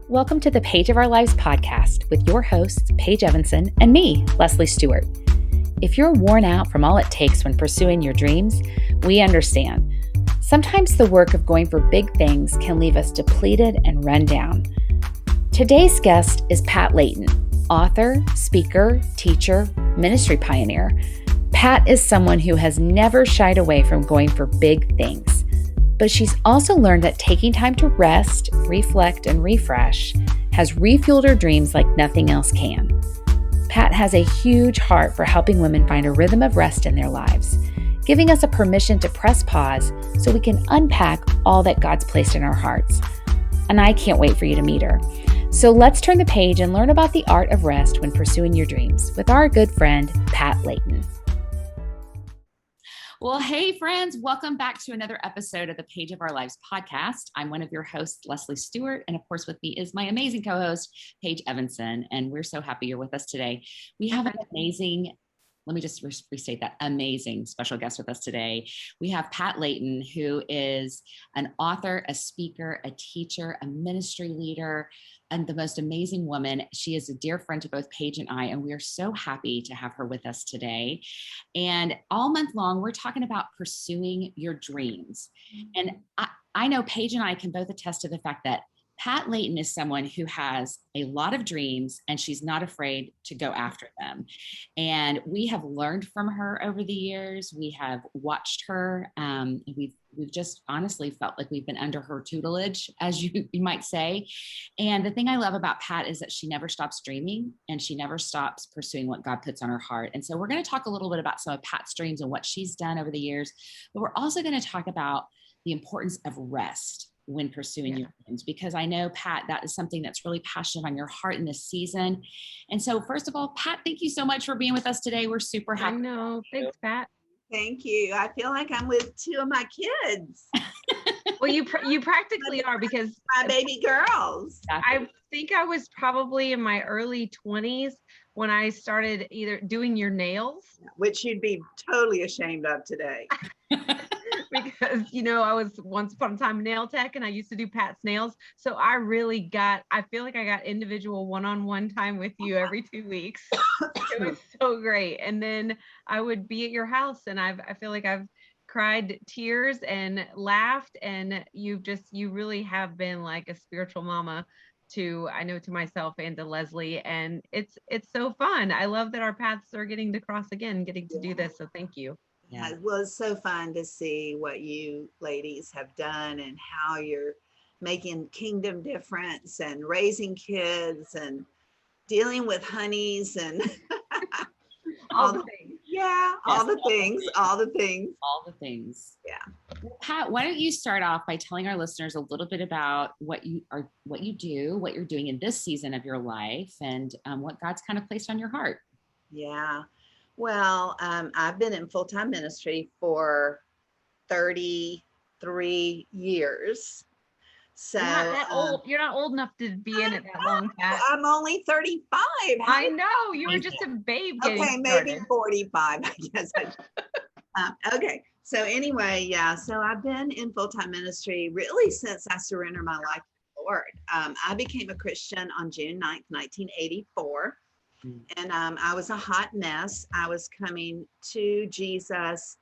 Welcome to the Page of Our Lives podcast with your hosts, Paige Evanson and me, Leslie Stewart. If you're worn out from all it takes when pursuing your dreams, we understand. Sometimes the work of going for big things can leave us depleted and run down. Today's guest is Pat Layton, author, speaker, teacher, ministry pioneer. Pat is someone who has never shied away from going for big things. But she's also learned that taking time to rest, reflect, and refresh has refueled her dreams like nothing else can. Pat has a huge heart for helping women find a rhythm of rest in their lives, giving us a permission to press pause so we can unpack all that God's placed in our hearts. And I can't wait for you to meet her. So let's turn the page and learn about the art of rest when pursuing your dreams with our good friend, Pat Layton. Well, hey, friends, welcome back to another episode of the Page of Our Lives podcast. I'm one of your hosts, Leslie Stewart, and of course with me is my amazing co-host, Paige Evanson, and we're so happy you're with us today. We have an amazing, let me just restate that, amazing special guest with us today. We have Pat Layton, who is an author, a speaker, a teacher, a ministry leader, and the most amazing woman. She is a dear friend to both Paige and I, and we are so happy to have her with us today. And all month long, we're talking about pursuing your dreams. And I know Paige and I can both attest to the fact that Pat Layton is someone who has a lot of dreams and she's not afraid to go after them. And we have learned from her over the years. We have watched her. We've just honestly felt like we've been under her tutelage, as you might say. And the thing I love about Pat is that she never stops dreaming and she never stops pursuing what God puts on her heart. And so we're going to talk a little bit about some of Pat's dreams and what she's done over the years, but we're also going to talk about the importance of rest when pursuing your dreams, because I know, Pat, that is something that's really passionate on your heart in this season. And so first of all, Pat, thank you so much for being with us today. We're super happy. I know. Thanks, Pat. Thank you. I feel like I'm with two of my kids. Well, you practically are, because my baby girls. I think I was probably in my early 20s when I started either doing your nails, which you'd be totally ashamed of today. Because, I was once upon a time nail tech and I used to do Pat's nails. So I feel like I got individual one-on-one time with you every 2 weeks. It was so great. And then I would be at your house and I feel like I've cried tears and laughed, and you really have been like a spiritual mama to myself and to Leslie. And it's so fun. I love that our paths are getting to cross again, getting to do this. So thank you. Yeah, it was so fun to see what you ladies have done and how you're making kingdom difference and raising kids and dealing with honeys and all the things. Yeah, all the things. Yeah. Well, Pat, why don't you start off by telling our listeners a little bit about what you do, what you're doing in this season of your life, and what God's kind of placed on your heart. Yeah. Well, I've been in full-time ministry for 33 years. So you're not old enough to be in it that long, Pat. I'm only 35. I know, you were just a babe. Okay, maybe 45, I guess. Okay. So anyway, so I've been in full-time ministry really since I surrendered my life to the Lord. I became a Christian on June 9th, 1984. And I was a hot mess. I was coming to Jesus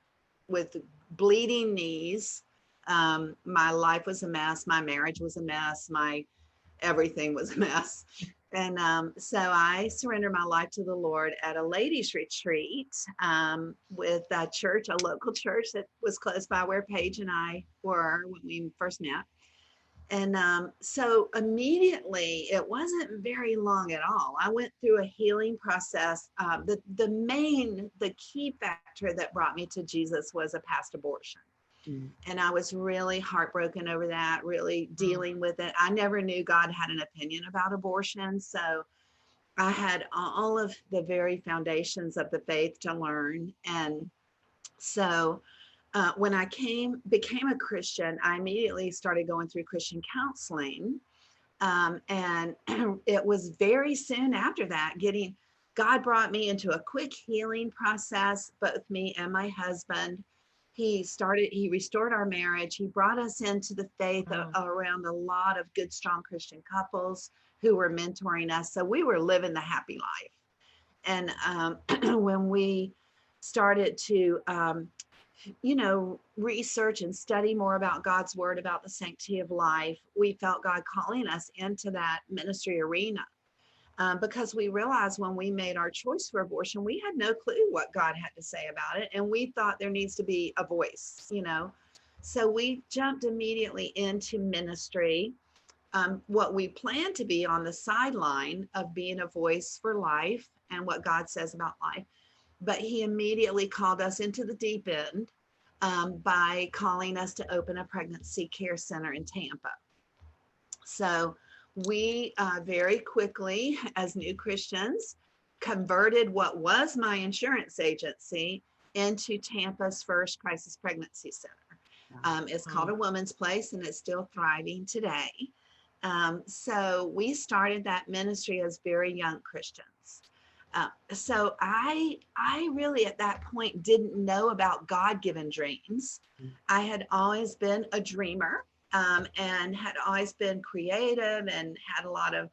with bleeding knees. My life was a mess. My marriage was a mess. My everything was a mess. And so I surrendered my life to the Lord at a ladies' retreat with a church, a local church that was close by where Paige and I were when we first met. And so immediately, it wasn't very long at all. I went through a healing process. The key factor that brought me to Jesus was a past abortion. And I was really heartbroken over that, really dealing with it. I never knew God had an opinion about abortion. So I had all of the very foundations of the faith to learn. And so when I became a Christian, I immediately started going through Christian counseling. And it was very soon after that, God brought me into a quick healing process, both me and my husband. He restored our marriage. He brought us into the faith Wow. around a lot of good, strong Christian couples who were mentoring us. So we were living the happy life. And when we started to, research and study more about God's word, about the sanctity of life, we felt God calling us into that ministry arena. Because we realized when we made our choice for abortion, we had no clue what God had to say about it. And we thought there needs to be a voice, So we jumped immediately into ministry. What we planned to be on the sideline of being a voice for life and what God says about life. But he immediately called us into the deep end by calling us to open a pregnancy care center in Tampa. So we very quickly, as new Christians, converted what was my insurance agency into Tampa's first crisis pregnancy center. It's called A Woman's Place, and it's still thriving today. So we started that ministry as very young Christians. So I really at that point didn't know about God-given dreams. I had always been a dreamer. And had always been creative and had a lot of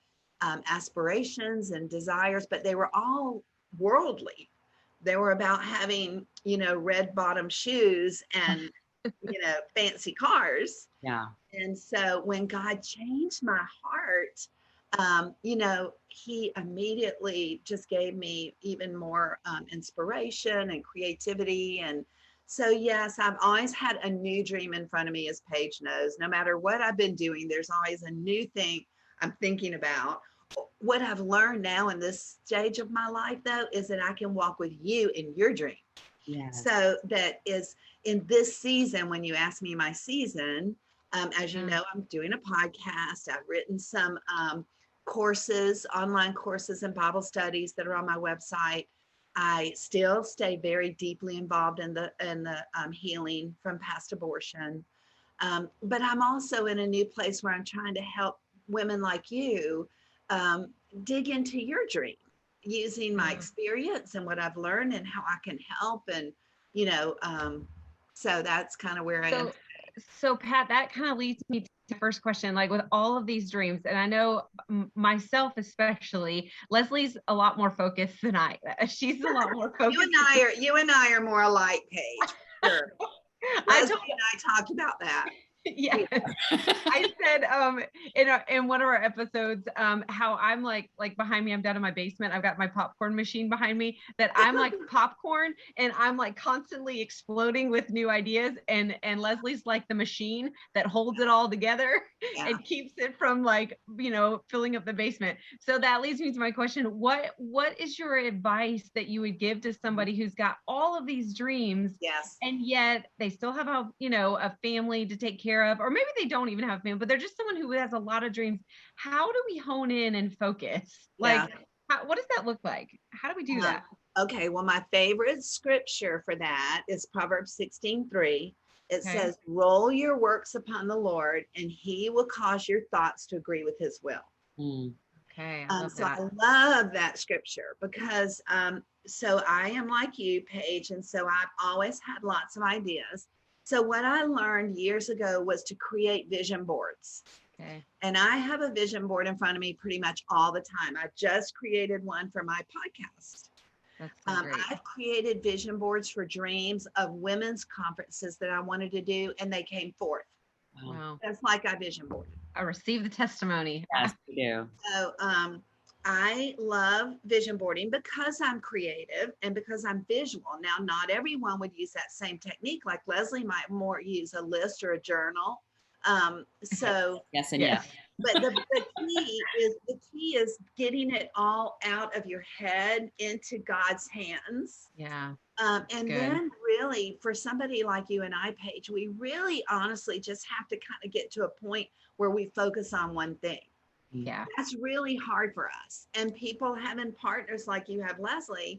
aspirations and desires, but they were all worldly. They were about having, red bottom shoes and, fancy cars. Yeah. And so when God changed my heart, he immediately just gave me even more inspiration and creativity. And so, yes, I've always had a new dream in front of me, as Paige knows. No matter what I've been doing, there's always a new thing I'm thinking about. What I've learned now in this stage of my life, though, is that I can walk with you in your dream. Yes. So that is in this season, when you ask me my season, as you know, I'm doing a podcast. I've written some courses, online courses and Bible studies that are on my website. I still stay very deeply involved in the healing from past abortion. But I'm also in a new place where I'm trying to help women like you dig into your dream using my experience and what I've learned and how I can help. And, so that's kind of where I am. So Pat, that kind of leads me to the first question, like with all of these dreams, and I know myself especially, Leslie's a lot more focused than I. She's a lot more focused. You and I are more alike, Paige. Sure. Leslie and I talked about that. Yeah. I said in one of our episodes how I'm like behind me, I'm down in my basement, I've got my popcorn machine behind me, that I'm like popcorn and I'm like constantly exploding with new ideas, and Leslie's like the machine that holds it all together and keeps it from filling up the basement. So that leads me to my question. What is your advice that you would give to somebody who's got all of these dreams, and yet they still have a family to take care of, or maybe they don't even have a family, but they're just someone who has a lot of dreams? How do we hone in and focus? What does that look like? How do we do that? Okay, well, my favorite scripture for that is Proverbs 16:3. It says, roll your works upon the Lord, and he will cause your thoughts to agree with his will. Okay, I love that. I love that scripture because so I am like you, Paige, and so I've always had lots of ideas. So what I learned years ago was to create vision boards. Okay. And I have a vision board in front of me pretty much all the time. I just created one for my podcast. That's so great. I've created vision boards for dreams of women's conferences that I wanted to do, and they came forth. Wow. That's like I vision boarded. I received the testimony. Yes, we do. So I love vision boarding because I'm creative and because I'm visual. Now, not everyone would use that same technique. Like Leslie might more use a list or a journal. Yes and yes. But the key is getting it all out of your head into God's hands. Yeah. And then really for somebody like you and I, Paige, we really honestly just have to kind of get to a point where we focus on one thing. Yeah. That's really hard for us. And people having partners like you have, Leslie,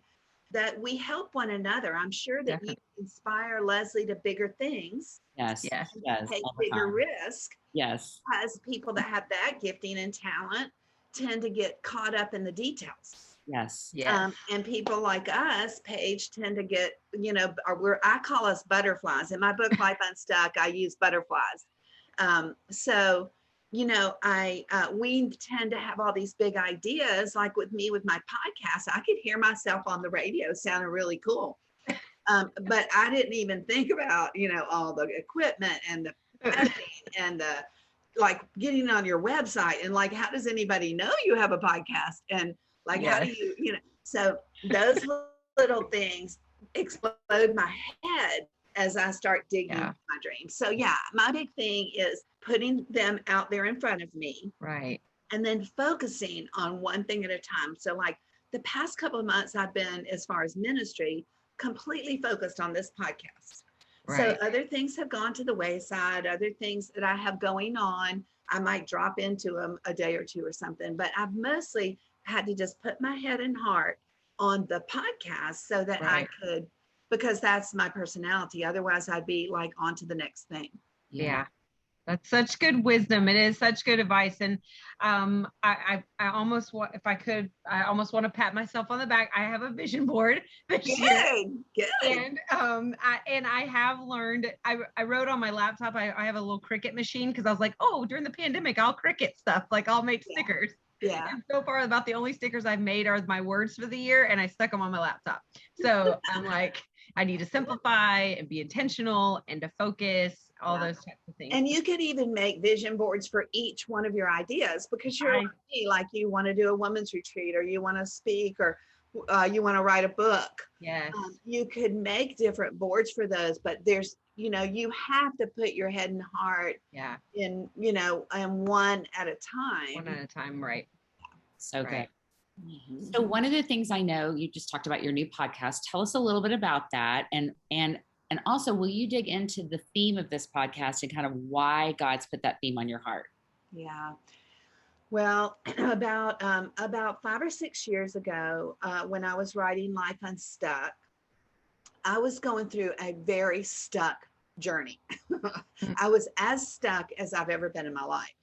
that we help one another. I'm sure that you inspire Leslie to bigger things. Yes. Take bigger risk. Yes. Because people that have that gifting and talent tend to get caught up in the details. Yes. Yes. And people like us, Paige, tend to get, I call us butterflies. In my book, Life Unstuck, I use butterflies. So, we tend to have all these big ideas. Like with me, with my podcast, I could hear myself on the radio sounding really cool. But I didn't even think about, all the equipment and the editing and the, like, getting on your website and like, how does anybody know you have a podcast? And like, how do you, so those little things explode my head as I start digging into my dreams. So yeah, my big thing is putting them out there in front of me. Right. And then focusing on one thing at a time. So like the past couple of months I've been, as far as ministry, completely focused on this podcast. Right. So other things have gone to the wayside, other things that I have going on, I might drop into them a day or two or something, but I've mostly had to just put my head and heart on the podcast so that I could, because that's my personality. Otherwise I'd be like on to the next thing. Yeah. That's such good wisdom. It is such good advice. And I almost want, if I could, I almost want to pat myself on the back. I have a vision board this year. Good. And I have learned, I wrote on my laptop, I have a little Cricut machine because I was like, oh, during the pandemic, I'll Cricut stuff. Like I'll make stickers. Yeah. And so far, about the only stickers I've made are my words for the year, and I stuck them on my laptop. So I'm like, I need to simplify and be intentional and to focus, all those types of things. And you could even make vision boards for each one of your ideas, because you're like you want to do a women's retreat, or you want to speak, or you want to write a book. Yes. You could make different boards for those, but there's, you have to put your head and heart in, and one at a time. One at a time, right. So good. Mm-hmm. So one of the things, I know you just talked about your new podcast. Tell us a little bit about that. And also, will you dig into the theme of this podcast and kind of why God's put that theme on your heart? Yeah. Well, about 5 or 6 years ago, when I was writing Life Unstuck, I was going through a very stuck journey. I was as stuck as I've ever been in my life.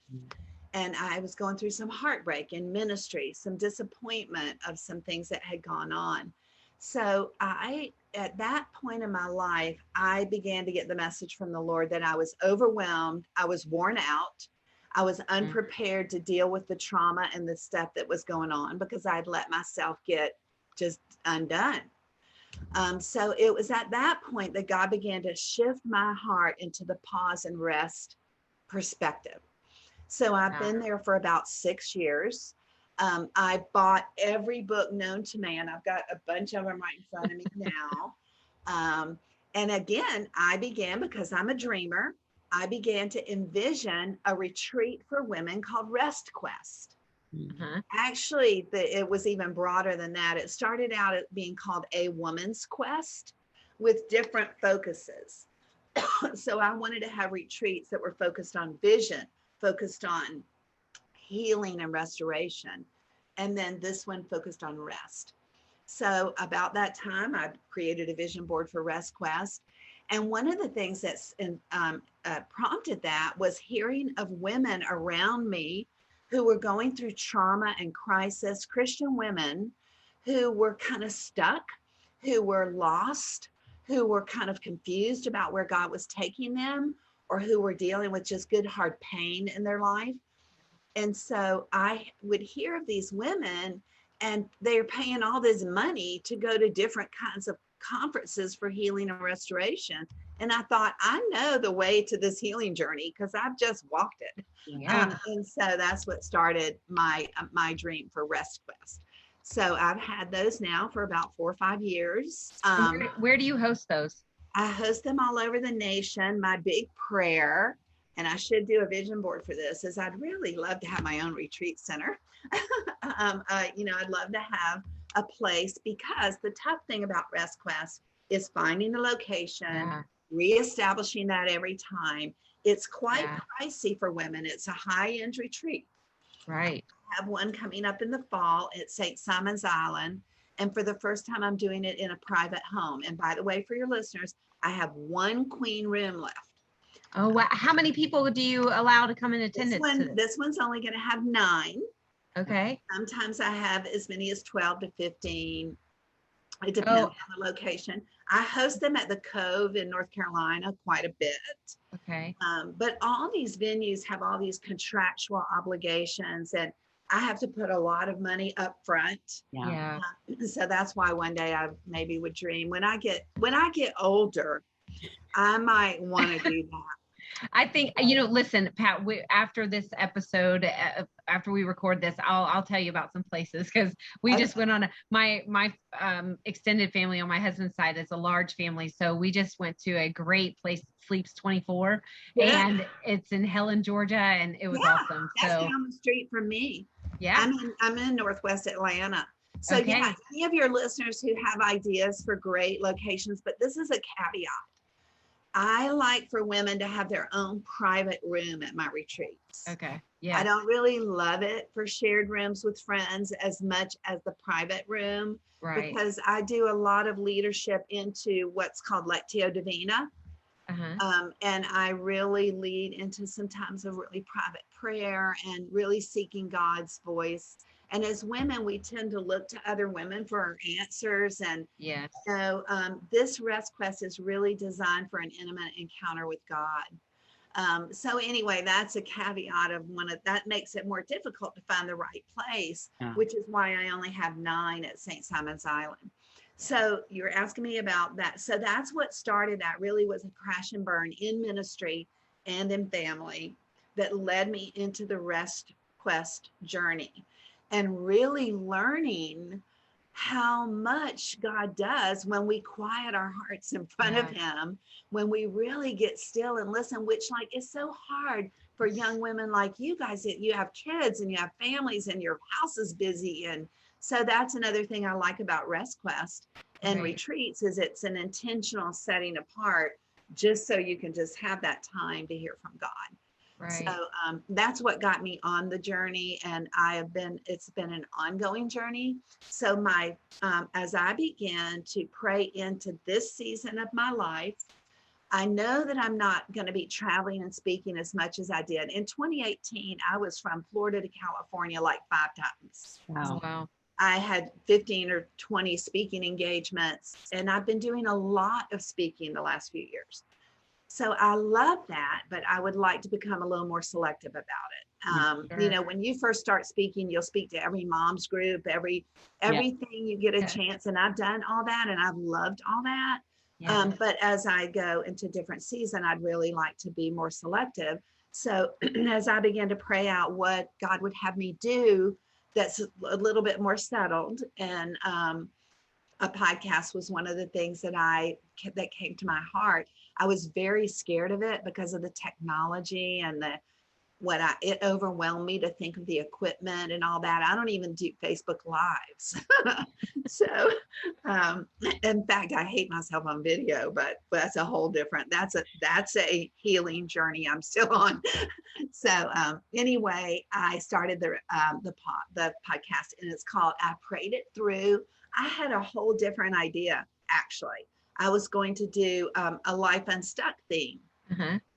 And I was going through some heartbreak in ministry, some disappointment of some things that had gone on. So at that point in my life, I began to get the message from the Lord that I was overwhelmed. I was worn out. I was unprepared to deal with the trauma and the stuff that was going on, because I'd let myself get just undone. So it was at that point that God began to shift my heart into the pause and rest perspective. So I've been there for about 6 years. I bought every book known to man. I've got a bunch of them right in front of me now. And again, I began, because I'm a dreamer, I began to envision a retreat for women called Rest Quest. Mm-hmm. Actually, it was even broader than that. It started out as being called A Woman's Quest, with different focuses. So I wanted to have retreats that were focused on vision, focused on healing and restoration. And then this one focused on rest. So about that time, I created a vision board for Rest Quest. And one of the things that's prompted that was hearing of women around me who were going through trauma and crisis, Christian women who were kind of stuck, who were lost, who were kind of confused about where God was taking them, or who were dealing with just good, hard pain in their life. And so I would hear of these women, and they're paying all this money to go to different kinds of conferences for healing and restoration. And I thought, I know the way to this healing journey, because I've just walked it. Yeah. And so that's what started my dream for Rest Quest. So I've had those now for about 4 or 5 years. Where do you host those? I host them all over the nation. My big prayer, and I should do a vision board for this, is I'd really love to have my own retreat center. I'd love to have a place, because the tough thing about Rest Quest is finding the location, reestablishing that every time. It's quite pricey for women. It's a high-end retreat. Right. I have one coming up in the fall at St. Simon's Island. And for the first time, I'm doing it in a private home. And by the way, for your listeners, I have 1 queen room left. Oh, wow. How many people do you allow to come in attendance? This one's only going to have 9. Okay. Sometimes I have as many as 12 to 15. It Oh, depends on the location. I host them at the Cove in North Carolina quite a bit. okay. But all these venues have all these contractual obligations, and I have to put a lot of money up front. Yeah. So that's why one day I maybe would dream when I get older, I might want to do that. I think, listen, Pat, after this episode, after we record this, I'll tell you about some places, because we just went on my extended family on my husband's side is a large family. So we just went to a great place, Sleeps 24, and it's in Helen, Georgia. And it was awesome. That's So down the street from me. yeah, I'm in Northwest Atlanta. So Okay. yeah, any of your listeners who have ideas for great locations, but this is a caveat. I like for women to have their own private room at my retreats. Okay. Yeah. I don't really love it for shared rooms with friends as much as the private room, Right. because I do a lot of leadership into what's called Lectio Divina. And I really lead into sometimes a really private prayer and really seeking God's voice. And as women, we tend to look to other women for answers. And Yes. so this Rest Quest is really designed for an intimate encounter with God. So anyway, that's a caveat of that makes it more difficult to find the right place, which is why I only have 9 at St. Simon's Island. So you're asking me about that. So that's what started. That really was a crash and burn in ministry and in family that led me into the Rest Quest journey, and really learning how much God does when we quiet our hearts in front of him, when we really get still and listen, which is so hard for young women like you guys, that you have kids and you have families and your house is busy. And so that's another thing I like about Rest Quest and retreats, is it's an intentional setting apart just so you can just have that time to hear from God. Right. So that's what got me on the journey, and it's been an ongoing journey. So as I began to pray into this season of my life, I know that I'm not going to be traveling and speaking as much as I did. In 2018, I was from Florida to California 5 times. Wow. I had 15 or 20 speaking engagements, and I've been doing a lot of speaking the last few years. So I love that, but I would like to become a little more selective about it. Sure. When you first start speaking, you'll speak to every mom's group, everything you get a chance. And I've done all that, and I've loved all that. But as I go into different season, I'd really like to be more selective. So as I began to pray out what God would have me do, that's a little bit more settled, and a podcast was one of the things that came to my heart. I was very scared of it because of the technology and it overwhelmed me to think of the equipment and all that. I don't even do Facebook Lives. So, in fact, I hate myself on video, but that's a whole different, that's a healing journey I'm still on. So, anyway, I started the podcast, and it's called I Prayed It Through. I had a whole different idea, actually. I was going to do a Life Unstuck theme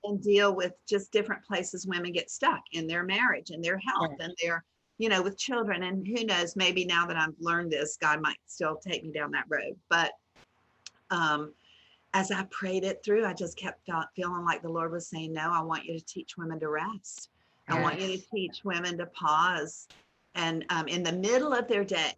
and deal with just different places women get stuck in their marriage and their health and their, with children. And who knows, maybe now that I've learned this, God might still take me down that road. But as I prayed it through, I just kept feeling like the Lord was saying, no, I want you to teach women to rest. I want you to teach women to pause and in the middle of their day.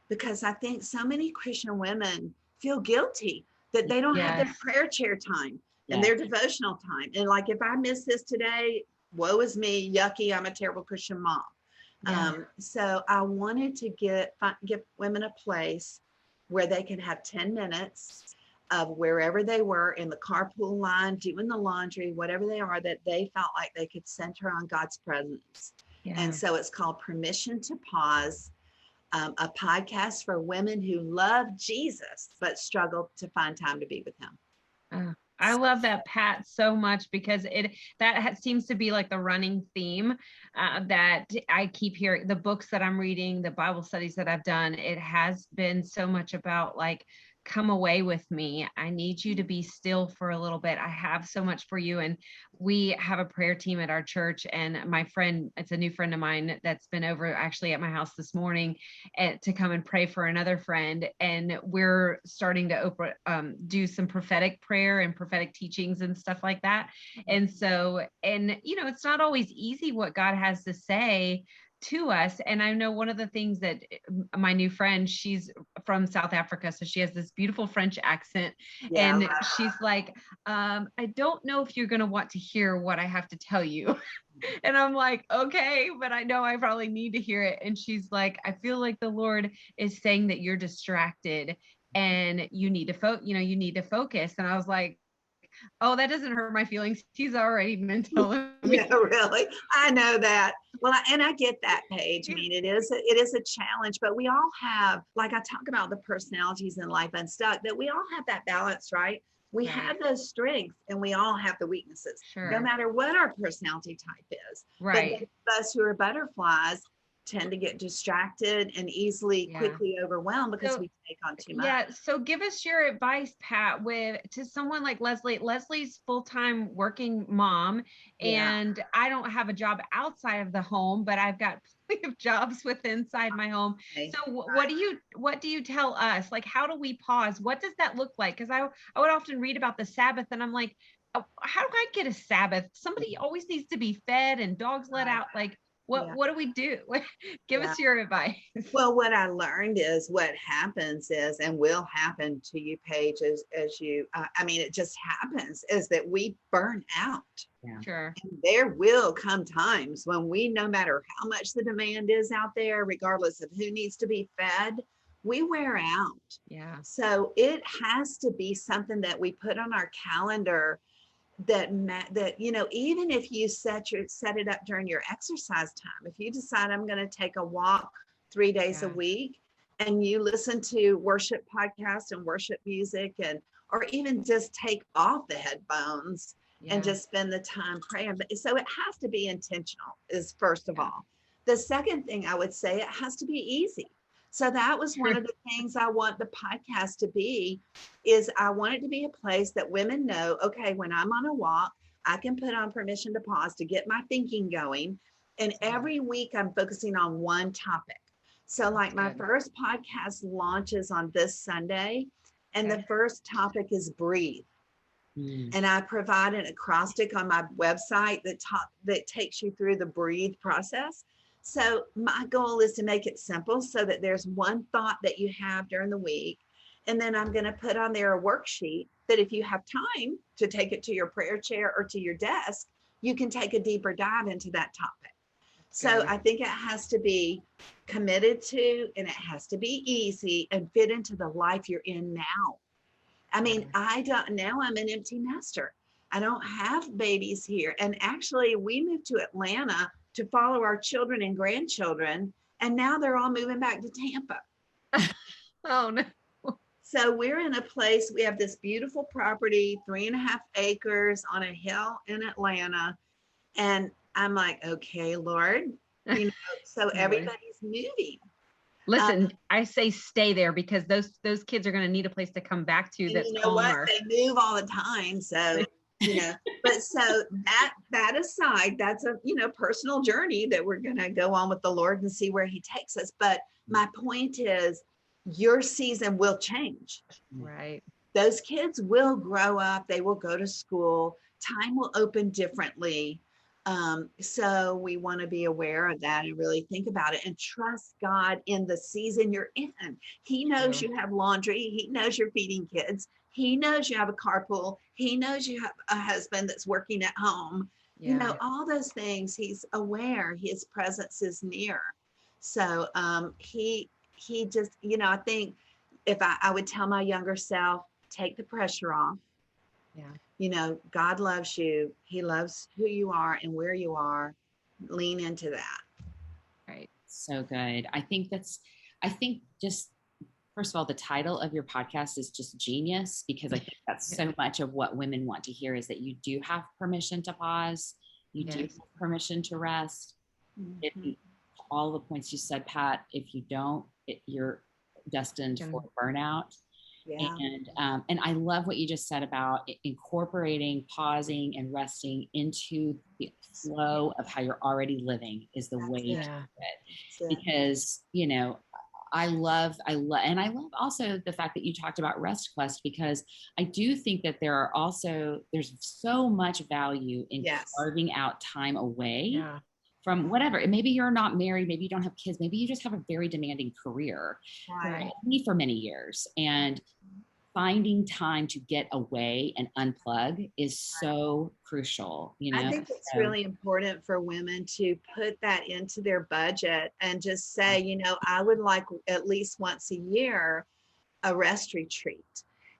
Because I think so many Christian women feel guilty that they don't have their prayer chair time and their devotional time. And if I miss this today, woe is me, yucky, I'm a terrible Christian mom. So I wanted to give women a place where they can have 10 minutes of wherever they were, in the carpool line, doing the laundry, whatever they are, that they felt like they could center on God's presence. And so it's called Permission to Pause. A podcast for women who love Jesus but struggle to find time to be with him. I love that, Pat, so much, because seems to be like the running theme that I keep hearing. The books that I'm reading, the Bible studies that I've done, it has been so much about come away with me. I need you to be still for a little bit. I have so much for you. And we have a prayer team at our church, and my friend, it's a new friend of mine that's been over actually at my house this morning to come and pray for another friend. And we're starting to do some prophetic prayer and prophetic teachings and stuff like that. And so, and it's not always easy what God has to say to us. And I know one of the things that my new friend, she's from South Africa, so she has this beautiful French accent. Yeah, and she's like, I don't know if you're going to want to hear what I have to tell you. And I'm like, okay, but I know I probably need to hear it. And she's like, I feel like the Lord is saying that you're distracted and you need to you need to focus. And I was like, oh, that doesn't hurt my feelings. He's already been telling me. Yeah, really. I know that. Well, and I get that, Paige. I mean, it is a challenge, but we all have, like I talk about the personalities in Life Unstuck, that we all have that balance, right? We have those strengths and we all have the weaknesses, no matter what our personality type is. Right. But those of us who are butterflies tend to get distracted and quickly overwhelmed because we take on too much. Yeah. So give us your advice, Pat, to someone like Leslie. Leslie's full-time working mom, and I don't have a job outside of the home, but I've got plenty of jobs inside my home. Okay. So what do you tell us? Like, how do we pause? What does that look like? Because I would often read about the Sabbath, and I'm like, how do I get a Sabbath? Somebody always needs to be fed and dogs let out. Like, what do we do? Give us your advice. Well, what I learned is what happens is, and will happen to you, Paige, as you, I mean, it just happens, is that we burn out. Yeah. Sure. And there will come times when no matter how much the demand is out there, regardless of who needs to be fed, we wear out. Yeah. So it has to be something that we put on our calendar that even if you set it up during your exercise time, if you decide I'm going to take a walk 3 days a week, and you listen to worship podcasts and worship music, or even just take off the headphones and just spend the time praying. So it has to be intentional, is first of all. The second thing I would say, it has to be easy. So that was one of the things I want the podcast to be, is I want it to be a place that women know, okay, when I'm on a walk, I can put on permission to pause to get my thinking going. And every week I'm focusing on one topic. So like my first podcast launches on this Sunday, and the first topic is breathe. And I provide an acrostic on my website that takes you through the breathe process. So my goal is to make it simple so that there's one thought that you have during the week. And then I'm going to put on there a worksheet that if you have time to take it to your prayer chair or to your desk, you can take a deeper dive into that topic. So I think it has to be committed to, and it has to be easy and fit into the life you're in now. I mean, now I'm an empty nester. I don't have babies here. And actually we moved to Atlanta to follow our children and grandchildren. And now they're all moving back to Tampa. Oh, no. So we're in a place, we have this beautiful property, 3.5 acres on a hill in Atlanta. And I'm like, okay, Lord, so everybody's moving. Listen, I say stay there, because those kids are going to need a place to come back to. That's calmer. They move all the time. So, but so that aside, that's a, personal journey that we're going to go on with the Lord and see where he takes us. But my point is, your season will change. Right. Those kids will grow up. They will go to school. Time will open differently. So we want to be aware of that and really think about it and trust God in the season you're in. He knows you have laundry. He knows you're feeding kids. He knows you have a carpool. He knows you have a husband that's working at home. All those things. He's aware. His presence is near. So he just, I think if I would tell my younger self, take the pressure off. God loves you. He loves who you are and where you are. Lean into that. Right. So good. I think just, first of all, the title of your podcast is just genius, because I think that's so much of what women want to hear, is that you do have permission to pause. You do have permission to rest. Mm-hmm. All the points you said, Pat, if you don't, you're destined for burnout. Yeah. And I love what you just said about incorporating pausing and resting into the flow of how you're already living is the way to do it. Because, you know, I love also the fact that you talked about Rest Quest, because I do think that there's so much value in carving out time away from whatever. And maybe you're not married, maybe you don't have kids, maybe you just have a very demanding career, only for many years. And finding time to get away and unplug is so crucial. You know, I think it's really important for women to put that into their budget and just say, you know, I would like at least once a year a rest retreat.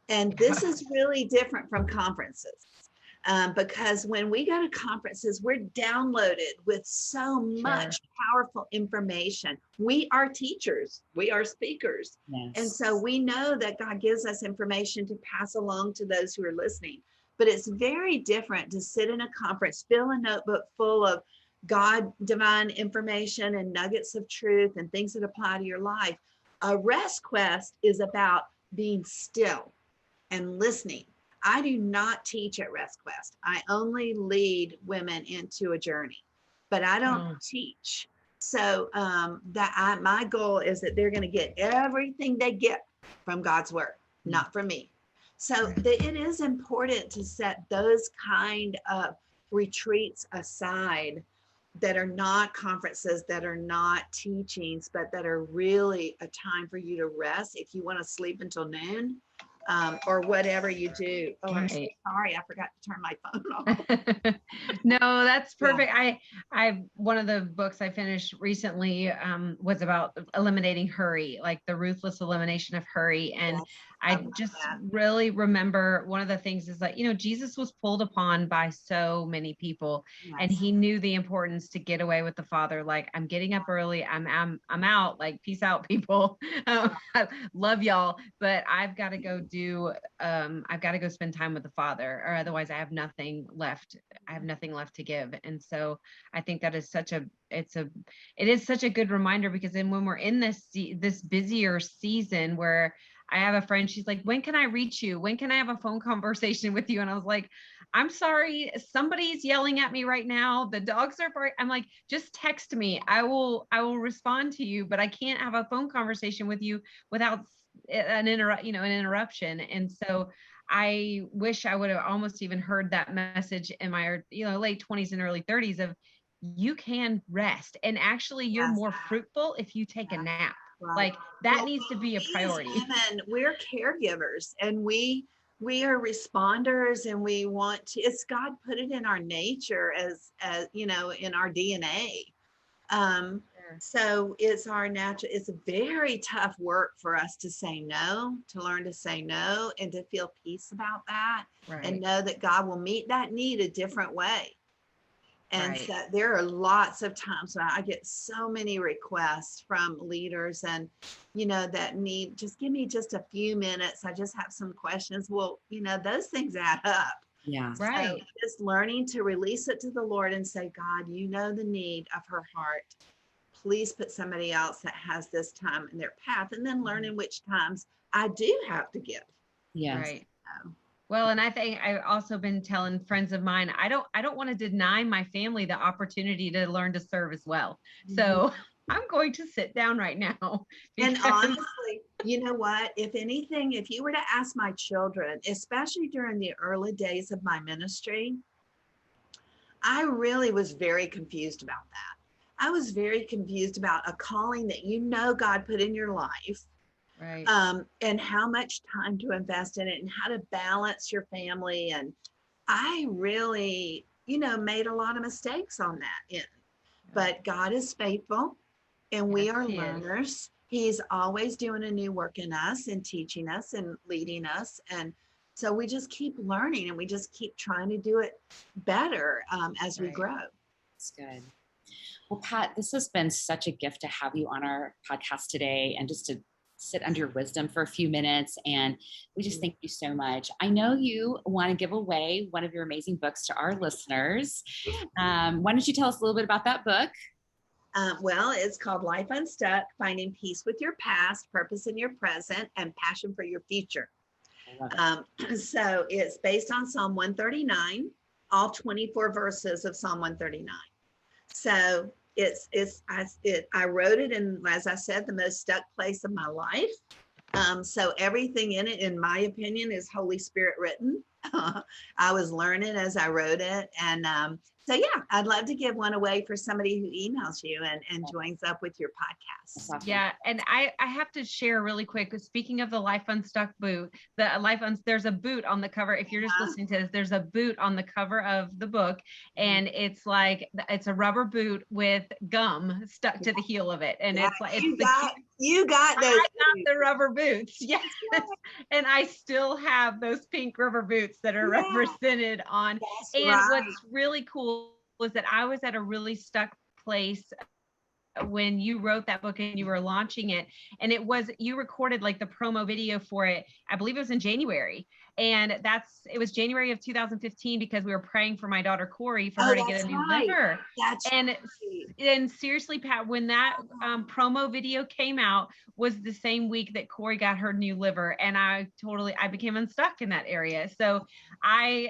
And this is really different from conferences. Because when we go to conferences, we're downloaded with so much powerful information. We are teachers, we are speakers. And so we know that God gives us information to pass along to those who are listening. But it's very different to sit in a conference, fill a notebook full of God, divine information and nuggets of truth and things that apply to your life. A Rest Quest is about being still and listening. I do not teach at Rest Quest. I only lead women into a journey, but I don't teach. So my goal is that they're going to get everything they get from God's word, not from me. So it is important to set those kind of retreats aside that are not conferences, that are not teachings, but that are really a time for you to rest. If you want to sleep until noon, or whatever you do. Oh, I'm so sorry, I forgot to turn my phone off. No, that's perfect. I one of the books I finished recently was about eliminating hurry, like the ruthless elimination of hurry. And I just really remember one of the things is that, you know, Jesus was pulled upon by so many people, and he knew the importance to get away with the Father. Like, I'm getting up early, I'm out, like, peace out, people. I love y'all, but I've got to go spend time with the Father, or otherwise I have nothing left. I have nothing left to give. And so I think that is it is such a good reminder, because then when we're in this busier season where I have a friend, she's like, when can I reach you? When can I have a phone conversation with you? And I was like, I'm sorry, somebody's yelling at me right now. The dogs are barking. I'm like, just text me. I will respond to you, but I can't have a phone conversation with you without an interruption. And so I wish I would have almost even heard that message in my, late 20s and early 30s of, you can rest, and actually you're more fruitful if you take a nap. Like, that needs to be a priority. And we're caregivers, and we are responders, and we want to, it's God put it in our nature as in our DNA. So it's our natural, it's very tough work for us to say no, to learn to say no, and to feel peace about that, and know that God will meet that need a different way. And so there are lots of times when I get so many requests from leaders, and, that need, just give me just a few minutes. I just have some questions. Well, those things add up. Yeah. So just learning to release it to the Lord and say, God, you know the need of her heart. Please put somebody else that has this time in their path, and then learning which times I do have to give. Yeah. Right. Well, and I think I've also been telling friends of mine, I don't want to deny my family the opportunity to learn to serve as well. So I'm going to sit down right now. And honestly, you know what? If anything, if you were to ask my children, especially during the early days of my ministry, I really was very confused about that. I was very confused about a calling that God put in your life. Right. And how much time to invest in it, and how to balance your family. And I really, made a lot of mistakes on that end. But God is faithful, and we are learners. He's always doing a new work in us and teaching us and leading us. And so we just keep learning, and we just keep trying to do it better as we grow. That's good. Well, Pat, this has been such a gift to have you on our podcast today, and just to sit under your wisdom for a few minutes. And we just thank you so much. I know you want to give away one of your amazing books to our listeners. Why don't you tell us a little bit about that book? Well, it's called Life Unstuck: Finding Peace with Your Past, Purpose in Your Present, and Passion for Your Future. So it's based on Psalm 139, all 24 verses of Psalm 139. So I wrote it in, as I said, the most stuck place of my life. So everything in it, in my opinion, is Holy Spirit written. I was learning as I wrote it. And so, yeah, I'd love to give one away for somebody who emails you and joins up with your podcast. Awesome. Yeah. And I have to share really quick, speaking of the Life Unstuck boot, there's a boot on the cover. If you're just listening to this, there's a boot on the cover of the book, and it's a rubber boot with gum stuck to the heel of it. And it's like, you got those. I got the rubber boots. Yes. And I still have those pink rubber boots that are represented on. What's really cool was that I was at a really stuck place when you wrote that book and you were launching it, and you recorded like the promo video for it. I believe it was in January, and it was January of 2015, because we were praying for my daughter Corey for her to get a new liver. And seriously, Pat, when that promo video came out was the same week that Corey got her new liver, and I became unstuck in that area. So I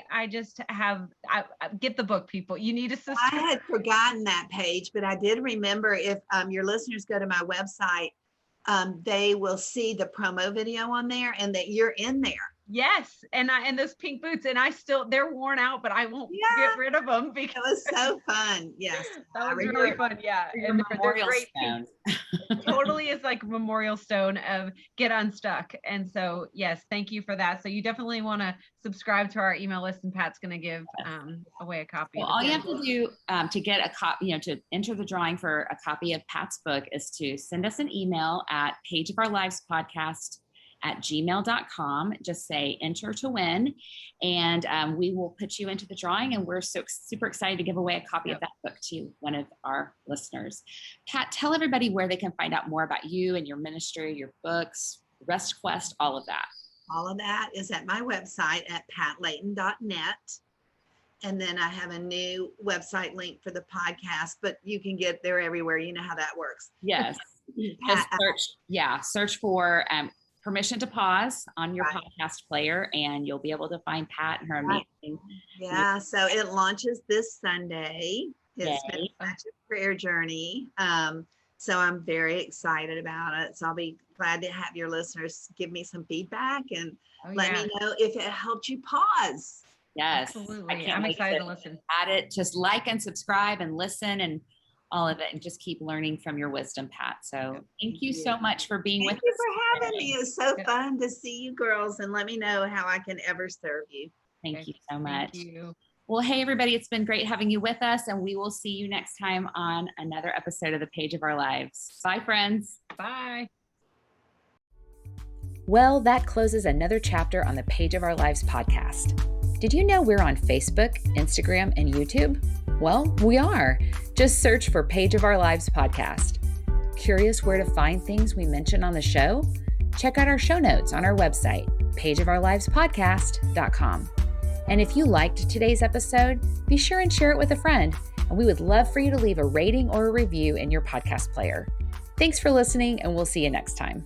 get the book, people. You need to subscribe. I had forgotten that page, but I did remember. If your listeners go to my website, they will see the promo video on there, and that you're in there. Yes. And those pink boots, and they're worn out, but I won't get rid of them because it was so fun. Yes. That was really fun. Yeah. And memorial stone. Totally is like a memorial stone of get unstuck. And so, yes, thank you for that. So you definitely want to subscribe to our email list, and Pat's going to give away a copy. Well, all you have to do to get a copy, to enter the drawing for a copy of Pat's book, is to send us an email at pageofourlivespodcast@gmail.com. Just say enter to win, and we will put you into the drawing, and we're so super excited to give away a copy of that book to one of our listeners. Pat, tell everybody where they can find out more about you and your ministry, your books, Rest Quest, all of that. All of that is at my website at patlayton.net. And then I have a new website link for the podcast, but you can get there everywhere. You know how that works. Yes. Search for Permission to Pause on your podcast player, and you'll be able to find Pat and her amazing. Yeah, so it launches this Sunday. It's been such a prayer journey. So I'm very excited about it. So I'll be glad to have your listeners give me some feedback and let me know if it helped you pause. Yes, absolutely. I'm excited to listen. At it, just like and subscribe and listen and all of it, and just keep learning from your wisdom, Pat. So thank you so much for being with us. Thank you for having me. It's so fun to see you girls, and let me know how I can ever serve you. Thank you so much. Thank you. Well, hey, everybody, it's been great having you with us, and we will see you next time on another episode of The Page of Our Lives. Bye, friends. Bye. Well, that closes another chapter on the Page of Our Lives podcast. Did you know we're on Facebook, Instagram, and YouTube? Well, we are. Just search for Page of Our Lives podcast. Curious where to find things we mention on the show? Check out our show notes on our website, pageofourlivespodcast.com. And if you liked today's episode, be sure and share it with a friend. And we would love for you to leave a rating or a review in your podcast player. Thanks for listening, and we'll see you next time.